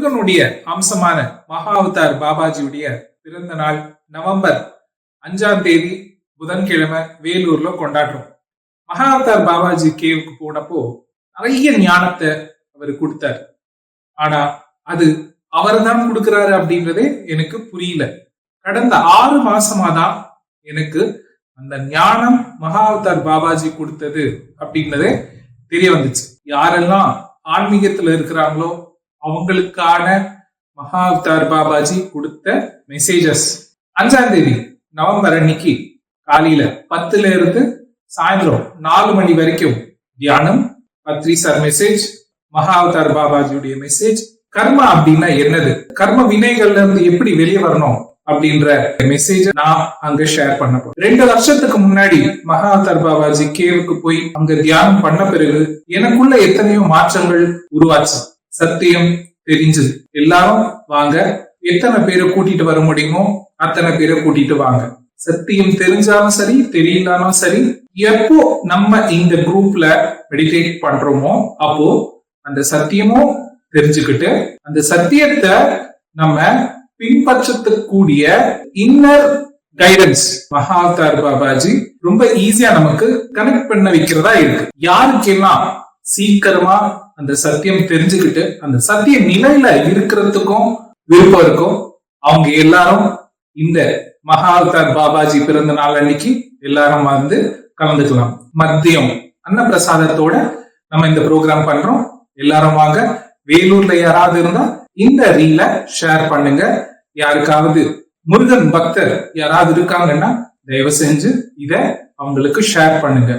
முருகனுடைய அம்சமான மகா அவதார் பாபாஜியுடைய பிறந்த நாள் நவம்பர் 5ஆம் தேதி புதன்கிழமை வேலூர்ல கொண்டாடுறோம். மகா அவதார் பாபாஜி கேவுக்கு போனப்போ நிறைய ஞானத்தை அவர் கொடுத்தார். ஆனா அது அவர் தான் கொடுக்கிறாரு அப்படின்றதே எனக்கு புரியல. கடந்த 6 மாசமா தான் எனக்கு அந்த ஞானம் மகா அவதார் பாபாஜி கொடுத்தது அப்படின்றதே தெரிய வந்துச்சு. யாரெல்லாம் ஆன்மீகத்துல இருக்கிறாங்களோ அவங்களுக்கான மகா அவதார் பாபாஜி கொடுத்த மெசேஜஸ். 5ஆம் தேதி நவம்பர் அன்னைக்கு காலையில 10ல இருந்து சாயந்தரம் 4 மணி வரைக்கும் தியானம், பத்ரி சார் மெசேஜ், மகா அவதார் பாபாஜியுடைய மெசேஜ். கர்மா அப்படின்னா என்னது, கர்ம வினைகள்ல இருந்து எப்படி வெளியே வரணும் அப்படின்ற மெசேஜ் நான் அங்க ஷேர் பண்ண போறேன். 2 வருஷத்துக்கு முன்னாடி மகா அவதார் பாபாஜி கேவுக்கு போய் அங்க தியானம் பண்ண பிறகு எனக்குள்ள எத்தனையோ மாற்றங்கள் உருவாச்சு. சத்தியம் தெரிஞ்சது. எல்லாரும் வாங்க, எத்தனை பேரை கூட்டிட்டு வர முடியுமோ அத்தனை பேரை கூட்டிட்டு வாங்க. சத்தியம் தெரிஞ்சாலும் சரி தெரியலாலும் சரி, எப்போ நம்ம இந்த குரூப்ல மெடிடேட் பண்றோமோ அப்போ அந்த சத்தியமும் தெரிஞ்சுக்கிட்டு அந்த சத்தியத்தை நம்ம பின்பற்றக்கூடிய இன்னர் கைடன்ஸ் மகா அவதார் பாபாஜி ரொம்ப ஈஸியா நமக்கு கனெக்ட் பண்ண வைக்கிறதா இருக்கு. யாருக்கெல்லாம் சீக்கிரமா அந்த சத்தியம் தெரிஞ்சுக்கிட்டு அந்த சத்திய நிலையில இருக்கிறதுக்கும் விருப்பம் இருக்கும், அவங்க எல்லாரும் இந்த மகா அவதார் பாபாஜி பிறந்த நாள் அன்னைக்கு எல்லாரும் வந்து கலந்துக்கலாம். மதியம் அன்னப்பிரசாதத்தோட நம்ம இந்த ப்ரோக்ராம் பண்றோம். எல்லாரும் வாங்க. வேலூர்ல யாராவது இருந்தா இந்த ரீல ஷேர் பண்ணுங்க. யாருக்காவது முருகன் பக்தர் யாராவது இருக்காங்கன்னா தயவு செஞ்சு இத அவங்களுக்கு ஷேர் பண்ணுங்க.